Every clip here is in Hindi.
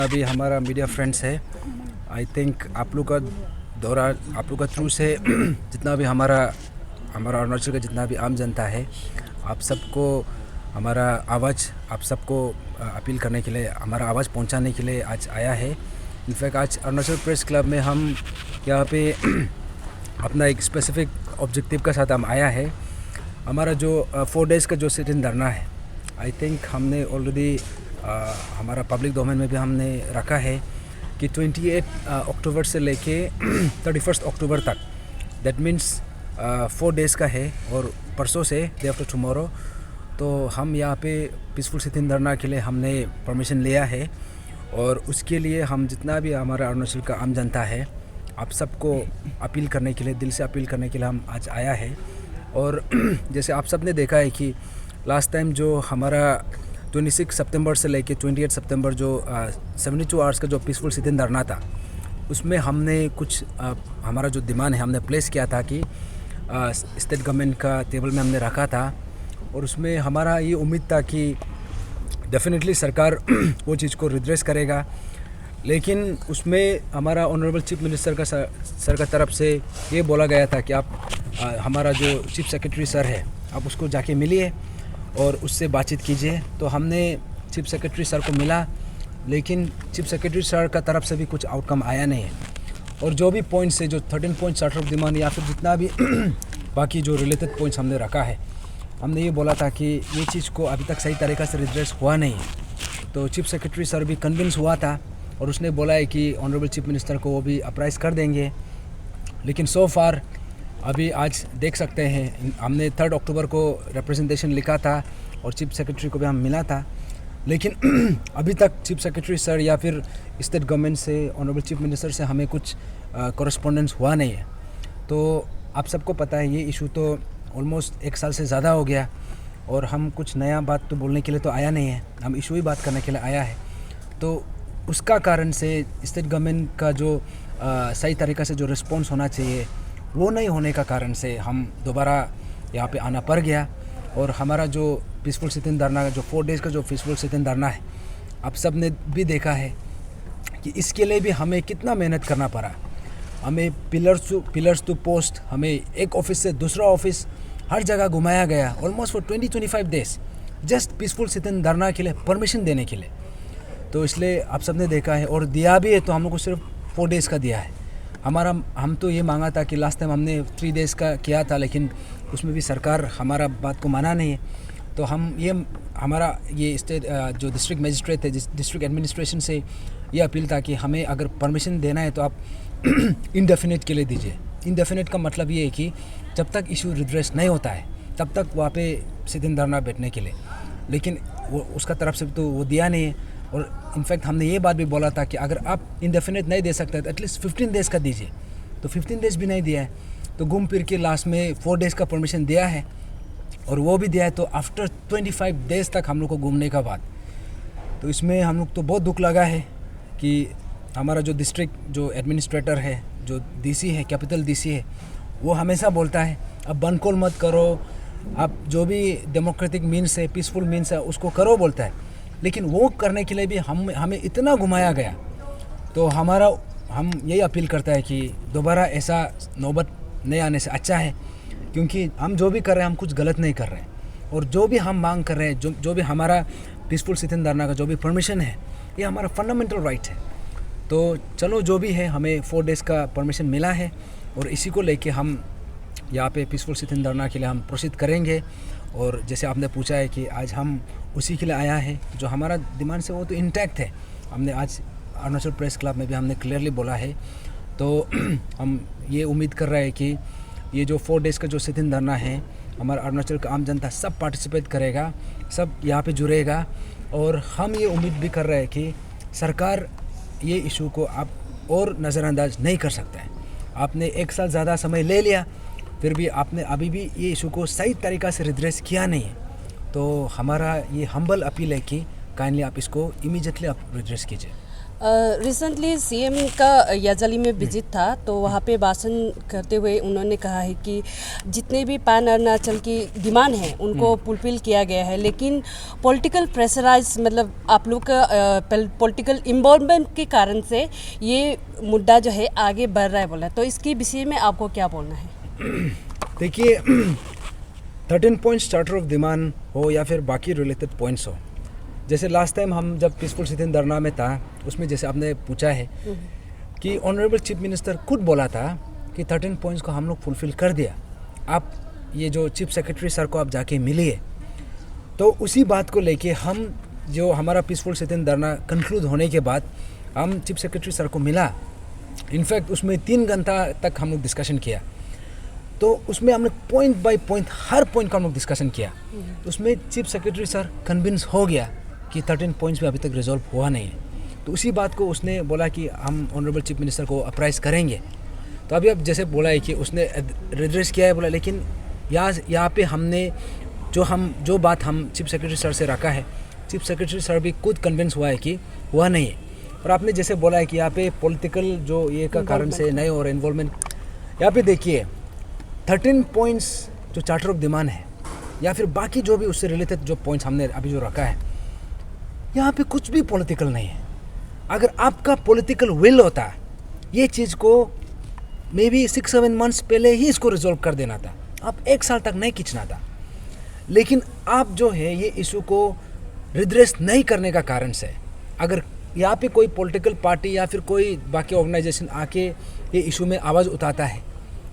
अभी हमारा मीडिया फ्रेंड्स है। आई थिंक आप लोग का दौरा, आप लोग का थ्रू से जितना भी हमारा अरुणाचल का जितना भी आम जनता है, आप सबको हमारा आवाज़, आप सबको अपील करने के लिए, हमारा आवाज़ पहुंचाने के लिए आज आया है। इनफैक्ट आज अरुणाचल प्रेस क्लब में हम यहाँ पे अपना एक स्पेसिफिक ऑब्जेक्टिव का साथ हम आया है। हमारा जो 4 डेज़ का जो सिट इन धरना है, आई थिंक हमने ऑलरेडी हमारा पब्लिक डोमेन में भी हमने रखा है कि 28 अक्टूबर से लेके 31 अक्टूबर तक, दैट मीन्स 4 डेज़ का है। और परसों से, डे आफ्टर टुमारो, तो हम यहाँ पे पीसफुल सिट इन धरना के लिए हमने परमिशन लिया है। और उसके लिए हम जितना भी हमारा अरुणाचल का आम जनता है, आप सबको अपील करने के लिए, दिल से अपील करने के लिए हम आज आया है। और जैसे आप सब ने देखा है कि लास्ट टाइम जो हमारा 26 सितंबर से लेके 28 सितंबर जो 72 आवर्स का जो पीसफुल सिट इन धरना था, उसमें हमने कुछ हमारा जो डिमांड है हमने प्लेस किया था कि स्टेट गवर्नमेंट का टेबल में हमने रखा था। और उसमें हमारा ये उम्मीद था कि डेफिनेटली सरकार वो चीज़ को रिड्रेस करेगा। लेकिन उसमें हमारा ऑनरेबल चीफ मिनिस्टर का सर का तरफ से ये बोला गया था कि आप हमारा जो चीफ सेक्रेटरी सर है, आप उसको जाके मिलिए और उससे बातचीत कीजिए। तो हमने चीफ सेक्रेटरी सर को मिला, लेकिन चीफ सेक्रेटरी सर का तरफ से भी कुछ आउटकम आया नहीं है। और जो भी पॉइंट्स है, जो 13 पॉइंट चार्टर ऑफ डिमांड या फिर जितना भी बाकी जो रिलेटेड पॉइंट्स हमने रखा है, हमने ये बोला था कि ये चीज़ को अभी तक सही तरीक़ा से रिड्रेस हुआ नहीं है। तो चीफ सेक्रेटरी सर भी कन्विंस हुआ था और उसने बोला है कि ऑनरेबल चीफ मिनिस्टर को वो भी अप्राइज कर देंगे। लेकिन सो फार अभी आज देख सकते हैं, हमने 3 अक्टूबर को रिप्रेजेंटेशन लिखा था और चीफ सेक्रेटरी को भी हम मिला था, लेकिन अभी तक चीफ सेक्रेटरी सर या फिर स्टेट गवर्नमेंट से, ऑनरेबल चीफ मिनिस्टर से हमें कुछ कॉरेस्पॉन्डेंस हुआ नहीं है। तो आप सबको पता है ये इशू तो ऑलमोस्ट 1 साल से ज़्यादा हो गया और हम कुछ नया बात तो बोलने के लिए तो आया नहीं है, हम इशू ही बात करने के लिए आया है। तो उसका कारण से स्टेट गवर्नमेंट का जो सही तरीक़ा से जो रिस्पॉन्स होना चाहिए वो नहीं होने का कारण से हम दोबारा यहाँ पे आना पड़ गया। और हमारा जो पीसफुल सिट इन धरना, जो 4 डेज़ का जो पीसफुल सिट इन धरना है, आप सब ने भी देखा है कि इसके लिए भी हमें कितना मेहनत करना पड़ा। हमें पिलर्स टू पोस्ट, हमें एक ऑफिस से दूसरा ऑफिस, हर जगह घुमाया गया almost for 20-25 days, just peaceful sit in धरना के लिए, परमिशन देने के लिए। तो इसलिए आप सब ने देखा है और दिया भी है, तो हम लोग को सिर्फ 4 डेज़ का दिया है। हम तो ये मांगा था कि लास्ट टाइम हमने 3 डेज़ का किया था, लेकिन उसमें भी सरकार हमारा बात को माना नहीं है। तो हमारा ये स्टेट जो डिस्ट्रिक्ट मजिस्ट्रेट है, डिस्ट्रिक्ट एडमिनिस्ट्रेशन से ये अपील था कि हमें अगर परमिशन देना है तो आप इंडेफिनिट के लिए दीजिए। इंडेफिनिट का मतलब ये है कि जब तक इशू रिड्रेस नहीं होता है तब तक वहाँ पे सिट इन धरना बैठने के लिए, लेकिन वो उसका तरफ से तो वो दिया नहीं है। और इनफैक्ट हमने ये बात भी बोला था कि अगर आप इंडेफिनिट नहीं दे सकते तो एटलीस्ट 15 डेज़ का दीजिए। तो 15 डेज़ भी नहीं दिया है, तो घूम फिर के लास्ट में 4 डेज़ का परमिशन दिया है। और वो भी दिया है तो आफ्टर 25 डेज़ तक हम लोग को घूमने का बाद। तो इसमें हम लोग तो बहुत दुख लगा है कि हमारा जो डिस्ट्रिक्ट जो एडमिनिस्ट्रेटर है, जो डीसी है, कैपिटल डीसी है, वो हमेशा बोलता है अब बनकोल मत करो, आप जो भी डेमोक्रेटिक मीन्स है, पीसफुल मीन्स है, उसको करो बोलता है। लेकिन वो करने के लिए भी हमें इतना घुमाया गया। तो हम यही अपील करता है कि दोबारा ऐसा नौबत नहीं आने से अच्छा है, क्योंकि हम जो भी कर रहे हैं हम कुछ गलत नहीं कर रहे हैं। और जो भी हम मांग कर रहे हैं, जो भी हमारा पीसफुल सिट इन धरना का जो भी परमिशन है, ये हमारा फंडामेंटल राइट है। तो चलो जो भी है, हमें 4 डेज़ का परमिशन मिला है और इसी को लेके हम यहाँ पे पीसफुल सिट इन धरना के लिए हम प्रोसीड करेंगे। और जैसे आपने पूछा है कि आज हम उसी के लिए आया है, जो हमारा डिमांड से वो तो इंटैक्ट है। हमने आज अरुणाचल प्रेस क्लब में भी हमने क्लियरली बोला है। तो हम ये उम्मीद कर रहे हैं कि ये जो 4 डेज़ का जो सिट इन धरना है, हमारा अरुणाचल का आम जनता सब पार्टिसिपेट करेगा, सब यहाँ पे जुड़ेगा। और हम ये उम्मीद भी कर रहे हैं कि सरकार ये इशू को आप और नज़रअंदाज नहीं कर सकते हैं। आपने 1 साल ज़्यादा समय ले लिया, फिर भी आपने अभी भी ये इशू को सही तरीक़ा से रिड्रेस किया नहीं है। तो हमारा ये हम्बल अपील है कि काइंडली आप इसको इमीडिएटली आप रिड्रेस कीजिए। रिसेंटली सीएम का याजाली में विजिट था, तो वहाँ पे भाषण करते हुए उन्होंने कहा है कि जितने भी पैन अरुणाचल की डिमांड है उनको फुलफिल किया गया है, लेकिन पॉलिटिकल प्रेशराइज मतलब आप लोग का पॉलिटिकल इन्वॉल्वमेंट के कारण से ये मुद्दा जो है आगे बढ़ रहा है बोला। तो इसके विषय में आपको क्या बोलना है? देखिए 13 पॉइंट्स चार्टर ऑफ डिमांड हो या फिर बाकी रिलेटेड पॉइंट्स हो, जैसे लास्ट टाइम हम जब पीसफुल सिटीजन धरना में था उसमें जैसे आपने पूछा है कि ऑनरेबल चीफ मिनिस्टर खुद बोला था कि 13 पॉइंट्स को हम लोग फुलफिल कर दिया। आप ये जो चीफ सेक्रेटरी सर को आप जाके मिलिए, तो उसी बात को लेके हम जो हमारा पीसफुल सिटीजन धरना कंक्लूड होने के बाद हम चीफ सेक्रेटरी सर को मिला। इनफैक्ट उसमें 3 घंटा तक हम लोग डिस्कशन किया, तो उसमें हमने point by point her point का हम लोग डिस्कशन किया। उसमें चीफ सेक्रेटरी सर कन्विंस हो गया कि 13 पॉइंट्स में अभी तक रिजॉल्व हुआ नहीं है। तो उसी बात को उसने बोला कि हम ऑनरेबल चीफ मिनिस्टर को अप्राइज करेंगे। तो अभी अब जैसे बोला है कि उसने रिड्रेस किया है बोला, लेकिन यहाँ पे हमने जो बात हम चीफ सेक्रेटरी सर से रखा है, चीफ सेक्रेटरी सर भी खुद कन्विंस हुआ है कि हुआ नहीं है। और आपने जैसे बोला है कि यहाँ पे पॉलिटिकल जो ये का कारण से नहीं और इन्वॉल्वमेंट, यहाँ पे देखिए 13 पॉइंट्स जो चार्टर ऑफ डिमांड है या फिर बाकी जो भी उससे रिलेटेड जो पॉइंट्स हमने अभी जो रखा है, यहाँ पे कुछ भी पॉलिटिकल नहीं है। अगर आपका पॉलिटिकल विल होता, ये चीज़ को मे बी 6-7 मंथ्स पहले ही इसको रिजॉल्व कर देना था, आप 1 साल तक नहीं खींचना था। लेकिन आप जो है ये इशू को रिड्रेस नहीं करने का कारण से, अगर यहाँ पे कोई पॉलिटिकल पार्टी या फिर कोई बाकी ऑर्गेनाइजेशन आके ये इशू में आवाज़ उठाता है,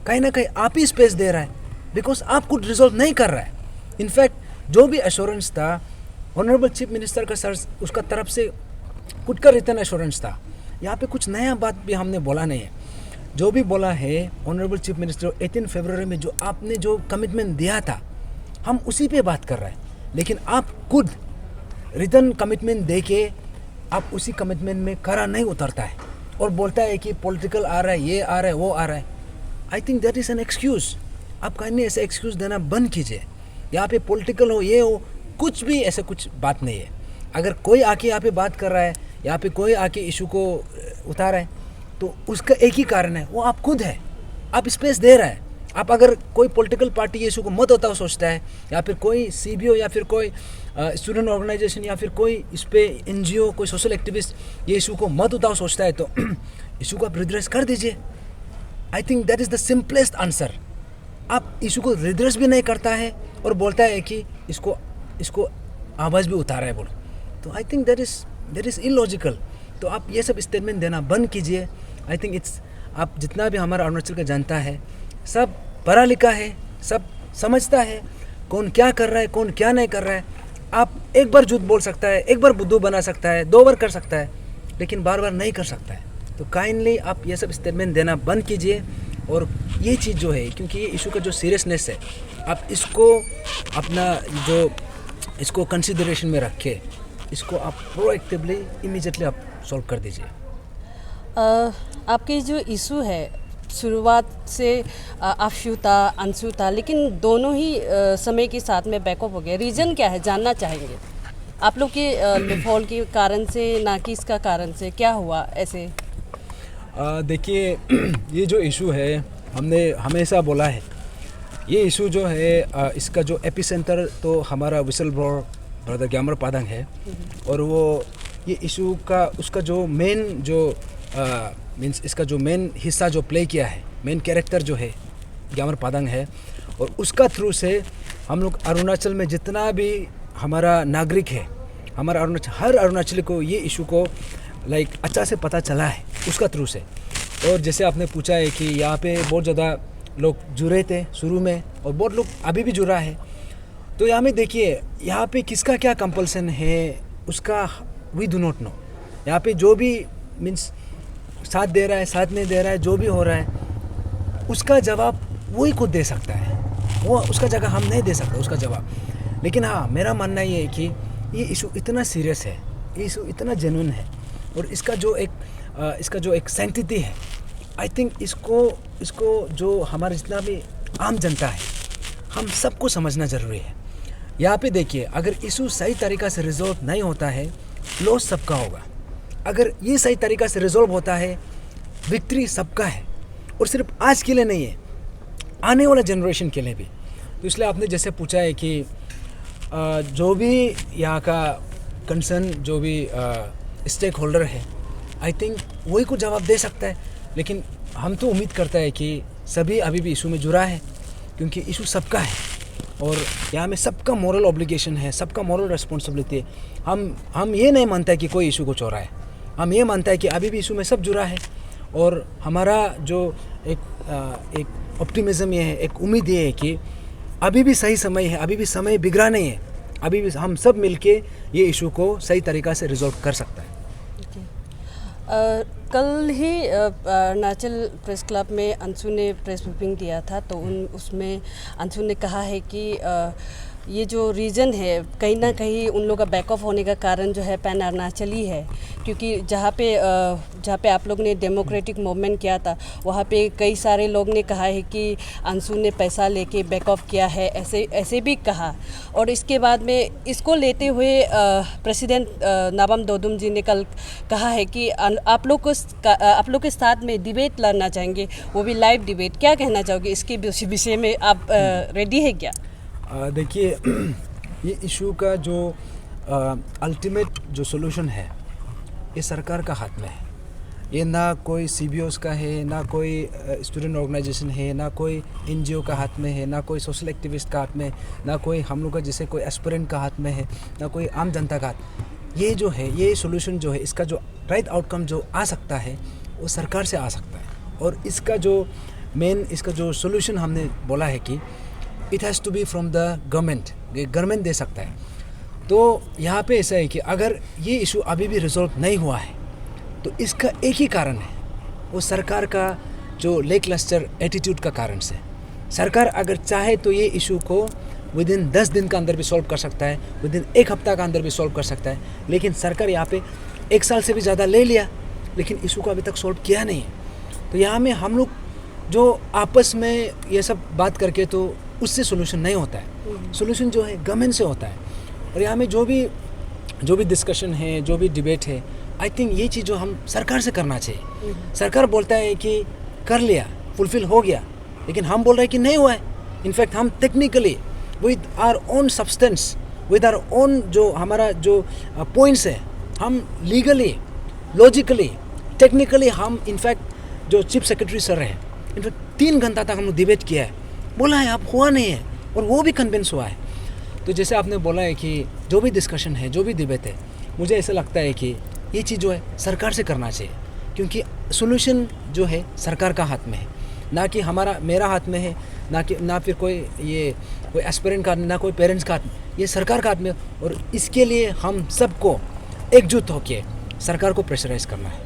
कहीं ना कहीं आप ही स्पेस दे रहा है, बिकॉज आप कुछ रिजॉल्व नहीं कर रहा है। इनफैक्ट जो भी एश्योरेंस था ऑनरेबल चीफ मिनिस्टर का सर उसका तरफ से खुद का रिटर्न एश्योरेंस था, यहाँ पे कुछ नया बात भी हमने बोला नहीं है। जो भी बोला है ऑनरेबल चीफ मिनिस्टर 18 फरवरी में जो आपने जो कमिटमेंट दिया था, हम उसी पे बात कर रहे हैं। लेकिन आप खुद रिटर्न कमिटमेंट दे के आप उसी कमिटमेंट में खरा नहीं उतरता है और बोलता है कि पॉलिटिकल आ रहा है, ये आ रहा है, वो आ रहा है। I think that is an excuse. आप कहीं ऐसे एक्सक्यूज़ देना बंद कीजिए। यहाँ पे पॉलिटिकल हो, ये हो, कुछ भी ऐसे कुछ बात नहीं है। अगर कोई आके यहाँ पे बात कर रहा है, यहाँ पे कोई आके इशू को उतार रहा है, तो उसका एक ही कारण है, वो आप खुद है। आप स्पेस दे रहा है। आप अगर कोई पॉलिटिकल पार्टी ये इशू को मत होता सोचता है, या फिर कोई सीबीओ या फिर कोई स्टूडेंट ऑर्गेनाइजेशन या फिर कोई इस पर एनजीओ, कोई सोशल एक्टिविस्ट ये इशू को मत उठाओ सोचता है, तो इशू को आप रिड्रेस कर दीजिए। I think that is the simplest answer. आप इशू को रिड्रेस भी नहीं करता है और बोलता है कि इसको आवाज़ भी उतारा है बोलो, तो I think that is illogical. तो आप ये सब स्टेटमेंट देना बंद कीजिए। आई थिंक आप जितना भी हमारा अरुणाचल का जनता है, सब पढ़ा लिखा है, सब समझता है कौन क्या कर रहा है, कौन क्या नहीं कर रहा है। आप एक बार झूठ बोल सकता है, एक बार बुद्धू बना सकता है, 2 बार कर सकता है, लेकिन बार बार नहीं कर सकता है। तो काइंडली आप ये सब स्टेटमेंट देना बंद कीजिए। और ये चीज़ जो है, क्योंकि ये इशू का जो सीरियसनेस है, आप इसको कंसिडरेशन में रखें, इसको आप प्रोएक्टिवली इमीडिएटली आप सॉल्व कर दीजिए। आपके जो इशू है शुरुआत से अफशु था, अंशु था, लेकिन दोनों ही समय के साथ में बैकअप हो गया। रीज़न क्या है जानना चाहेंगे आप लोग के डिफॉल के कारण से, ना कि इसका कारण से क्या हुआ ऐसे? देखिए ये जो इशू है, हमने हमेशा बोला है, ये इशू जो है इसका जो एपिसेंटर तो हमारा विसल ब्लोअर ब्रदर ग्यामर पादंग है। और वो ये इशू का उसका जो मेन जो मीन्स इसका जो मेन हिस्सा जो प्ले किया है, मेन कैरेक्टर जो है ग्यामर पादंग है। और उसका थ्रू से हम लोग अरुणाचल में जितना भी हमारा नागरिक है, हमारा हर अरुणाचली को ये इशू को अच्छा से पता चला है उसका थ्रू से। और जैसे आपने पूछा है कि यहाँ पे बहुत ज़्यादा लोग जुड़े थे शुरू में और बहुत लोग अभी भी जुड़ा है, तो यहाँ में देखिए यहाँ पे किसका क्या कंपल्सन है उसका वी डू नॉट नो। यहाँ पे जो भी मीन्स साथ दे रहा है, साथ नहीं दे रहा है, जो भी हो रहा है उसका जवाब वही खुद दे सकता है, वो उसका जगह हम नहीं दे सकते उसका जवाब। लेकिन हाँ, मेरा मानना ये है कि ये इशू इतना सीरियस है, ये इशू इतना जेन्युइन है, और इसका जो एक सैंक्टिटी है, आई थिंक इसको जो हमारे जितना भी आम जनता है, हम सबको समझना ज़रूरी है। यहाँ पे देखिए, अगर इशू सही तरीक़ा से रिजॉल्व नहीं होता है, लॉस सबका होगा। अगर ये सही तरीक़ा से रिजॉल्व होता है, विक्ट्री सबका है, और सिर्फ आज के लिए नहीं है, आने वाला जनरेशन के लिए भी। तो इसलिए आपने जैसे पूछा है कि जो भी यहाँ का कंसर्न, जो भी स्टेक होल्डर है, आई थिंक वही को जवाब दे सकता है। लेकिन हम तो उम्मीद करते हैं कि सभी अभी भी इशू में जुड़ा है, क्योंकि इशू सबका है और यहाँ में सबका मॉरल ऑब्लिगेशन है, सबका मॉरल रिस्पॉन्सिबिलिटी है। हम ये नहीं मानते हैं कि कोई इशू को चोरा है, हम ये मानते हैं कि अभी भी इशू में सब जुड़ा है। और हमारा जो एक ऑप्टिमिज़म ये है, एक उम्मीद ये है कि अभी भी सही समय है, अभी भी समय बिगड़ा नहीं है, अभी भी हम सब मिलके ये इशू को सही तरीक़ा से रिजॉल्व कर सकता है। कल ही अरुणाचल प्रेस क्लब में अंशु ने प्रेस ब्रीफिंग दिया था, तो उसमें अंशु ने कहा है कि ये जो रीज़न है कहीं ना कहीं उन लोगों का बैक ऑफ होने का कारण जो है पैन अरुणाचली है, क्योंकि जहाँ पे आप लोग ने डेमोक्रेटिक मूवमेंट किया था वहाँ पे कई सारे लोग ने कहा है कि अंशु ने पैसा लेके बैक ऑफ किया है, ऐसे भी कहा। और इसके बाद में इसको लेते हुए प्रेसिडेंट नाबम दोदुम जी ने कल कहा है कि आप लोग के साथ में डिबेट लड़ना चाहेंगे, वो भी लाइव डिबेट। क्या कहना चाहोगे इसके विषय में, आप रेडी है क्या? देखिए, ये इशू का जो अल्टीमेट जो सॉल्यूशन है ये सरकार का हाथ में है। ये ना कोई CBOs का है, ना कोई स्टूडेंट ऑर्गेनाइजेशन है, ना कोई NGO का हाथ में है, ना कोई सोशल एक्टिविस्ट का हाथ में, ना कोई हम लोग का जैसे कोई एस्पिरेंट का हाथ में है, ना कोई आम जनता का हाथ। ये जो है, ये सॉल्यूशन जो है, इसका जो राइट आउटकम जो आ सकता है वो सरकार से आ सकता है। और इसका जो इसका जो सॉल्यूशन हमने बोला है कि it has to be from the government, ये गवर्नमेंट दे सकता है। तो यहाँ पे ऐसा है कि अगर ये इशू अभी भी रिजॉल्व नहीं हुआ है तो इसका एक ही कारण है, वो सरकार का जो लेकलस्टर एटीट्यूड का कारण से। सरकार अगर चाहे तो ये इशू को विद इन 10 दिन का अंदर भी सॉल्व कर सकता है, विद इन 1 हफ्ता का अंदर भी सॉल्व कर सकता है, लेकिन सरकार यहाँ पे 1 साल से भी ज़्यादा ले लिया, लेकिन इशू को अभी तक सॉल्व किया नहीं है। तो यहाँ में हम लोग जो आपस में ये सब बात करके तो उससे सोल्यूशन नहीं होता है, सोल्यूशन जो है गवर्नमेंट से होता है। और यहाँ में जो भी डिस्कशन है, जो भी डिबेट है, आई थिंक ये चीज़ जो हम सरकार से करना चाहिए। सरकार बोलता है कि कर लिया, फुलफिल हो गया, लेकिन हम बोल रहे हैं कि नहीं हुआ है। इनफैक्ट हम technically with our own substance, with our own जो हमारा जो पॉइंट्स है, हम लीगली, लॉजिकली, टेक्निकली हम इनफैक्ट जो चीफ सेक्रेटरी सर हैं, इनफैक्ट 3 घंटा तक हमने डिबेट किया है, बोला है आप हुआ नहीं है, और वो भी कन्विंस हुआ है। तो जैसे आपने बोला है कि जो भी डिस्कशन है, जो भी डिबेट है, मुझे ऐसा लगता है कि ये चीज़ जो है सरकार से करना चाहिए, क्योंकि सोल्यूशन जो है सरकार का हाथ में है, ना कि मेरा हाथ में है, ना फिर कोई एस्पिरेंट का, ना कोई पेरेंट्स का हाथ में, ये सरकार का हाथ में। और इसके लिए हम सबको एकजुट होकर सरकार को प्रेशराइज करना है।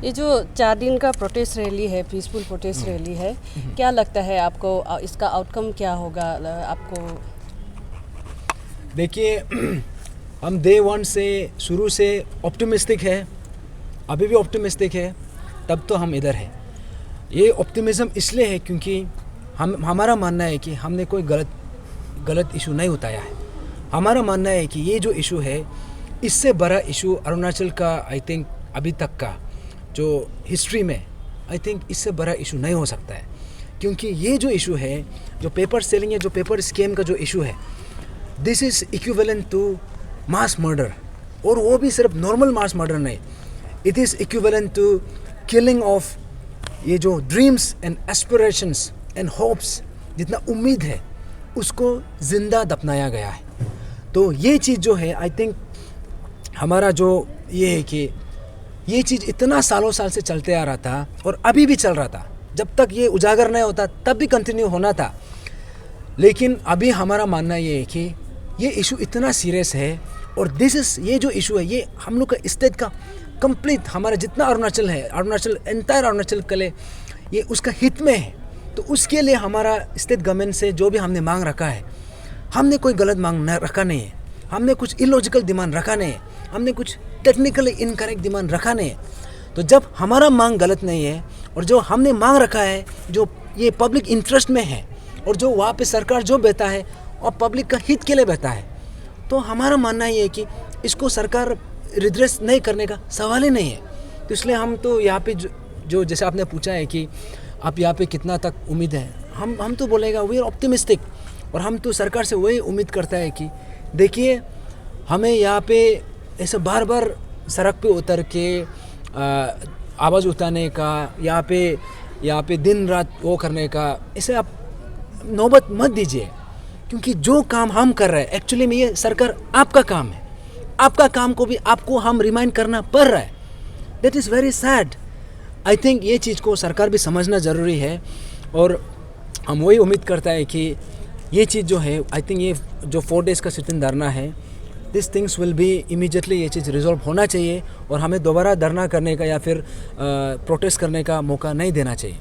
ये जो 4 दिन का प्रोटेस्ट रैली है, पीसफुल प्रोटेस्ट रैली है, क्या लगता है आपको, इसका आउटकम क्या होगा आपको? देखिए, हम डे 1 से शुरू से ऑप्टिमिस्टिक है, अभी भी ऑप्टिमिस्टिक है, तब तो हम इधर हैं। ये ऑप्टिमिज़म इसलिए है क्योंकि हमारा मानना है कि हमने कोई गलत इशू नहीं उठाया है। हमारा मानना है कि ये जो इशू है, इससे बड़ा इशू अरुणाचल का आई थिंक अभी तक का जो हिस्ट्री में, आई थिंक इससे बड़ा इशू नहीं हो सकता है। क्योंकि ये जो इशू है, जो पेपर सेलिंग है, जो पेपर स्कैम का जो इशू है, this is equivalent to mass murder. और वो भी सिर्फ नॉर्मल मास मर्डर नहीं, it is equivalent to killing of ये जो dreams and aspirations and hopes, जितना उम्मीद है उसको ज़िंदा दफनाया गया है। तो ये चीज़ जो है, आई थिंक हमारा जो ये है कि ये चीज़ इतना सालों साल से चलते आ रहा था और अभी भी चल रहा था, जब तक ये उजागर नहीं होता तब भी कंटिन्यू होना था। लेकिन अभी हमारा मानना ये है कि ये इशू इतना सीरियस है, और ये जो इशू है, ये हम लोग का स्टेट का कंप्लीट, हमारा जितना अरुणाचल है, एंटायर अरुणाचल कले, ये उसका हित में है। तो उसके लिए हमारा स्टेट गवर्नमेंट से जो भी हमने मांग रखा है, हमने कोई गलत मांग रखा नहीं है, हमने कुछ इलॉजिकल डिमांड रखा नहीं है, हमने कुछ टेक्निकली इनकरेक्ट डिमांड रखा नहीं है। तो जब हमारा मांग गलत नहीं है और जो हमने मांग रखा है जो ये पब्लिक इंटरेस्ट में है, और जो वहाँ पे सरकार जो बहता है और पब्लिक का हित के लिए बहता है, तो हमारा मानना ये है कि इसको सरकार रिड्रेस नहीं करने का सवाल ही नहीं है। तो इसलिए हम तो यहाँ पे जो जैसे आपने पूछा है कि आप यहाँ पे कितना तक उम्मीद है, हम तो बोलेगा वी आर ऑप्टिमिस्टिक। और हम तो सरकार से वही उम्मीद करता है कि देखिए हमें यहाँ पे ऐसे बार बार सड़क पे उतर के आवाज़ उठाने का, यहाँ पे दिन रात वो करने का, इसे आप नौबत मत दीजिए। क्योंकि जो काम हम कर रहे हैं एक्चुअली में ये सरकार आपका काम है, आपका काम को भी आपको हम रिमाइंड करना पड़ रहा है। That is very sad. I think ये चीज़ को सरकार भी समझना ज़रूरी है। और हम वही उम्मीद करता है कि ये चीज़ जो है, आई थिंक ये जो 4 days का सिटिंग धरना है, this things will be immediately ये चीज़ रिजॉल्व होना चाहिए और हमें दोबारा धरना करने का या फिर प्रोटेस्ट करने का मौका नहीं देना चाहिए।